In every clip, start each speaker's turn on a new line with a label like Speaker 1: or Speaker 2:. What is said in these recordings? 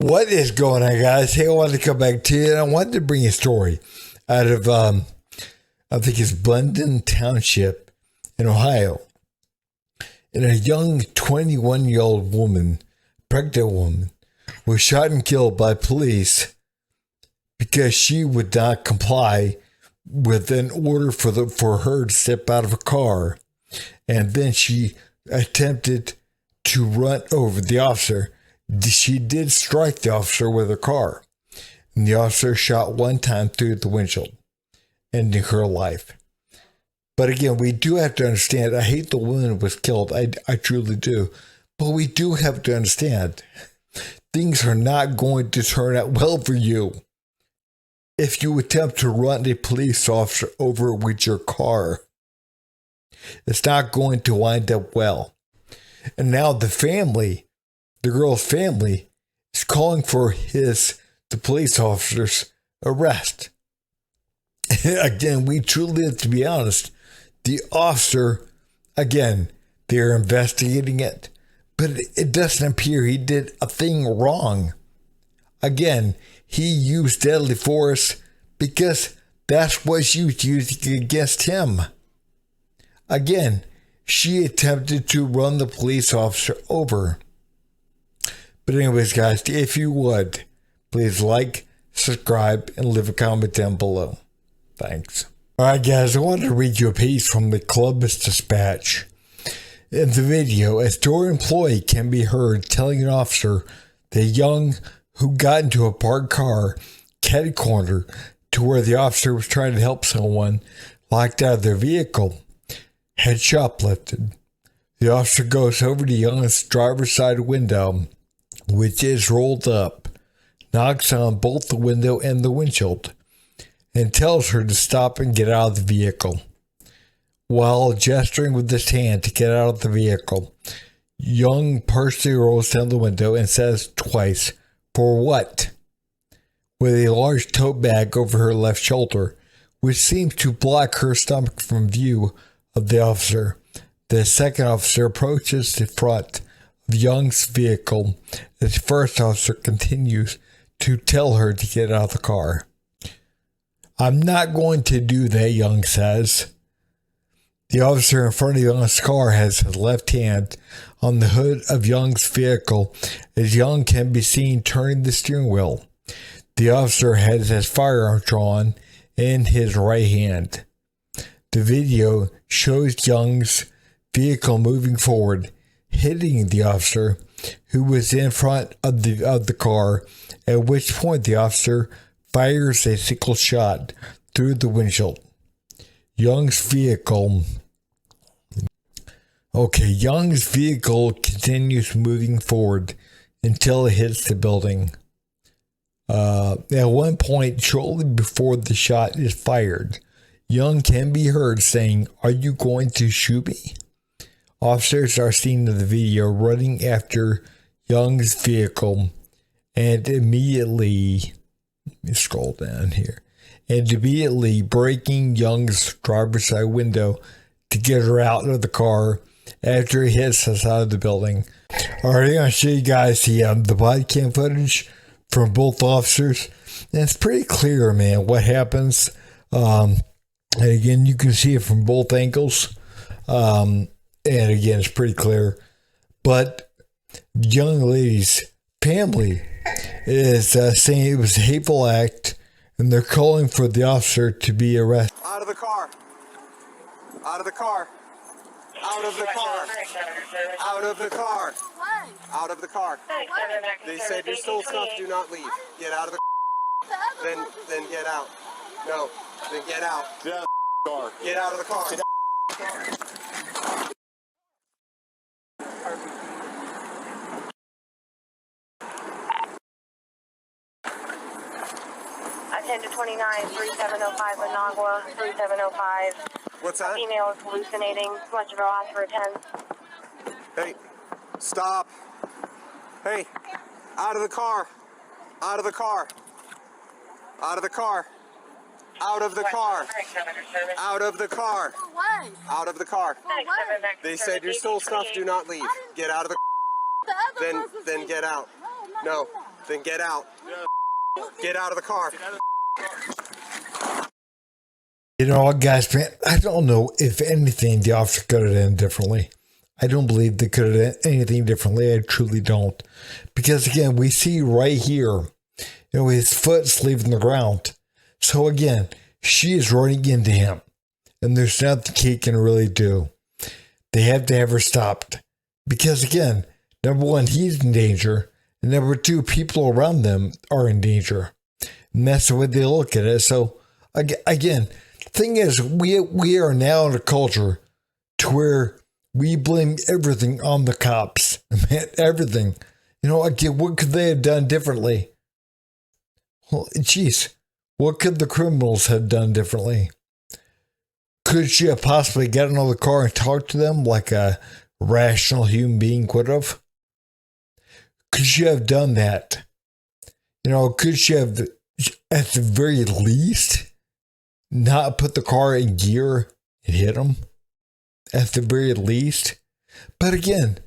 Speaker 1: What is going on, guys? Hey, I wanted to come back to you, and I wanted to bring a story out of, I think it's Blendon Township in Ohio. And a young 21-year-old woman, pregnant woman, was shot and killed by police because she would not comply with an order for her to step out of a car. And then she attempted to run over the officer. She did strike the officer with her car, and the officer shot one time through the windshield, ending her life. But again, we do have to understand, I hate the woman was killed, I truly do, but we do have to understand, things are not going to turn out well for you if you attempt to run a police officer over with your car. It's not going to wind up well. And now the girl's family is calling for the police officer's arrest. Again, we truly have to be honest. The officer, again, they're investigating it, but it doesn't appear he did a thing wrong. Again, he used deadly force because that's what used against him. Again, she attempted to run the police officer over. But anyways, guys, if you would, please like, subscribe, and leave a comment down below. Thanks. All right, guys, I wanted to read you a piece from the Columbus Dispatch. In the video, a store employee can be heard telling an officer the young who got into a parked car catty-corner to where the officer was trying to help someone locked out of their vehicle had shoplifted. The officer goes over to Young's driver's side window, which is rolled up, knocks on both the window and the windshield, and tells her to stop and get out of the vehicle. While gesturing with his hand to get out of the vehicle, Young partially rolls down the window and says twice, "For what?" with a large tote bag over her left shoulder, which seems to block her stomach from view of the officer. The second officer approaches the front of Young's vehicle as the first officer continues to tell her to get out of the car. "I'm not going to do that," Young says. The officer in front of Young's car has his left hand on the hood of Young's vehicle as Young can be seen turning the steering wheel. The officer has his firearm drawn in his right hand. The video shows Young's vehicle moving forward, hitting the officer who was in front of the car, at which point the officer fires a single shot through the windshield. Young's vehicle continues moving forward until it hits the building. At one point, shortly before the shot is fired, Young can be heard saying, "Are you going to shoot me?" Officers are seen in the video running after Young's vehicle and immediately, let me scroll down here, and immediately breaking Young's driver's side window to get her out of the car after he hits the side of the building. All right, I'm going to show you guys the body cam footage from both officers. And it's pretty clear, man, what happens. And again, you can see it from both angles. And again, it's pretty clear. But the young lady's family is saying it was a hateful act, and they're calling for the officer to be arrested.
Speaker 2: Out of the car. Out of the car. Out of the car. Out of the car. Out of the car. They said you stole stuff, do not leave. Get out of the then get out. No, then get out. Get out of the car. Get out of the car.
Speaker 3: 10 to 29, 3705 Managua, 3705.
Speaker 2: What's that?
Speaker 3: Female is hallucinating. Much of her ask for attend.
Speaker 2: Hey, stop. Hey, out of the car. Out of the car. Out of the car. Out of the car. Out of the car. Out of the car. They said you stole stuff, do not leave. Get out of the then get out. No, Then get out. Get out of the car.
Speaker 1: You know what, guys, man, I don't know if anything the officer could have done differently. I don't believe they could have done anything differently. I truly don't. Because, again, we see right here, his foot's leaving the ground. So, again, she is running into him. And there's nothing he can really do. They have to have her stopped. Because, again, number one, he's in danger. And number two, people around them are in danger. And that's the way they look at it. So, again, the thing is, we are now in a culture to where we blame everything on the cops. Man, everything. Again, what could they have done differently? Well, geez, what could the criminals have done differently? Could she have possibly gotten out of the car and talked to them like a rational human being could have? Could she have done that? Could she have, at the very least, not put the car in gear and hit him? At the very least. But again,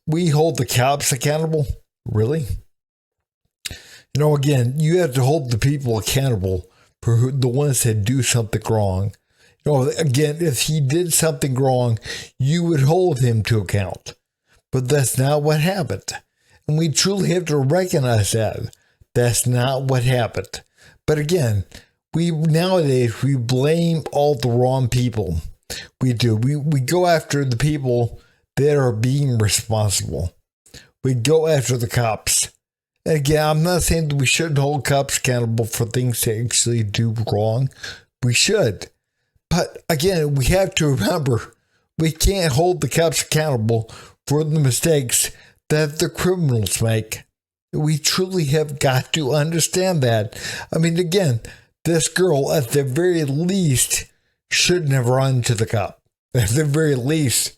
Speaker 1: we hold the cops accountable? Really? Again, you have to hold the people accountable for the ones that do something wrong. Again, if he did something wrong, you would hold him to account. But that's not what happened. And we truly have to recognize that. That's not what happened. But again, nowadays we blame all the wrong people. We do. We go after the people that are being responsible. We go after the cops. And again, I'm not saying that we shouldn't hold cops accountable for things they actually do wrong. We should. But again, we have to remember, we can't hold the cops accountable for the mistakes that the criminals make. We truly have got to understand that. I mean, again, this girl, at the very least, shouldn't have run to the cop. At the very least.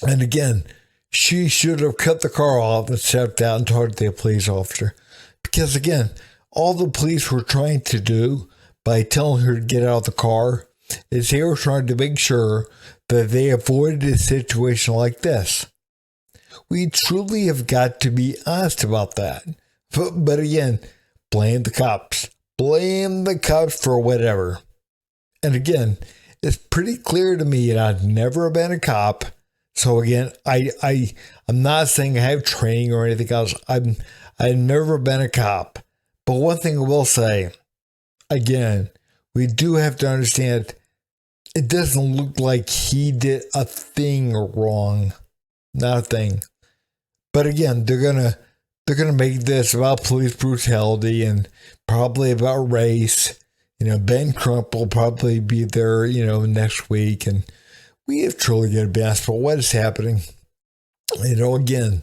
Speaker 1: And again, she should have cut the car off and stepped out and talked to the police officer. Because again, all the police were trying to do by telling her to get out of the car is they were trying to make sure that they avoided a situation like this. We truly have got to be honest about that. But again, blame the cops. Blame the cops for whatever. And again, it's pretty clear to me that I've never been a cop. So again, I'm not saying I have training or anything else. I've never been a cop. But one thing I will say, again, we do have to understand it doesn't look like he did a thing wrong. Not a thing. But again, they're gonna make this about police brutality and probably about race. Ben Crump will probably be there, next week. And we have truly got to be asked about what is happening. Again,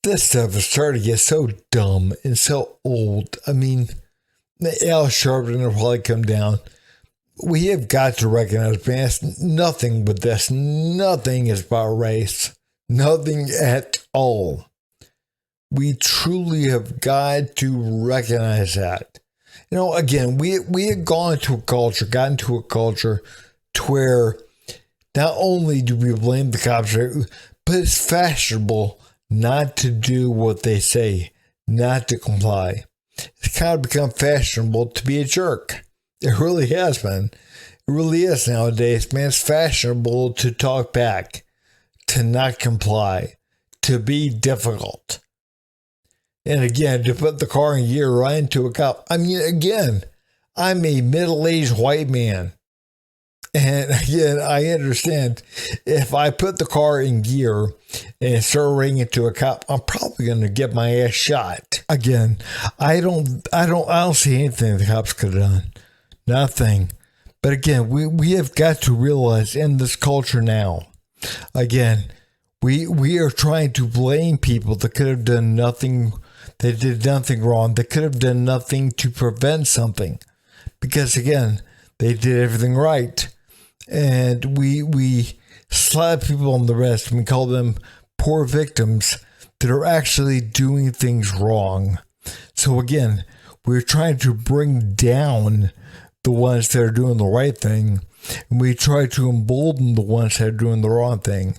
Speaker 1: this stuff is starting to get so dumb and so old. I mean, Al Sharpton will probably come down. We have got to recognize, man, it's nothing but this. Nothing is about race. Nothing at all. We truly have got to recognize that. Again, we had gotten to a culture to where not only do we blame the cops, but it's fashionable not to do what they say, not to comply. It's kind of become fashionable to be a jerk. It really has been. It really is nowadays, man. It's fashionable to talk back, to not comply, to be difficult. And again, to put the car in gear right into a cop. I mean, again, I'm a middle-aged white man. And again, I understand if I put the car in gear and start running into a cop, I'm probably going to get my ass shot. Again, I don't see anything the cops could have done. Nothing. But again, we have got to realize in this culture now, again, we are trying to blame people that could have done nothing. They did nothing wrong. They could have done nothing to prevent something. Because again, they did everything right. And we slap people on the wrist and we call them poor victims that are actually doing things wrong. So again, we're trying to bring down the ones that are doing the right thing And we try to embolden the ones that are doing the wrong thing.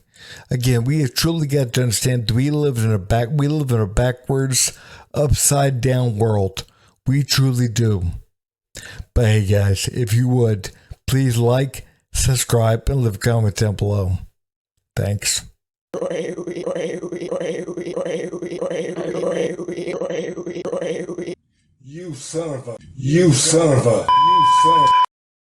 Speaker 1: Again, we have truly got to understand that we live in a backwards, upside down world. We truly do. But hey guys, if you would, please like, subscribe, and leave a comment down below. Thanks.
Speaker 4: You son of a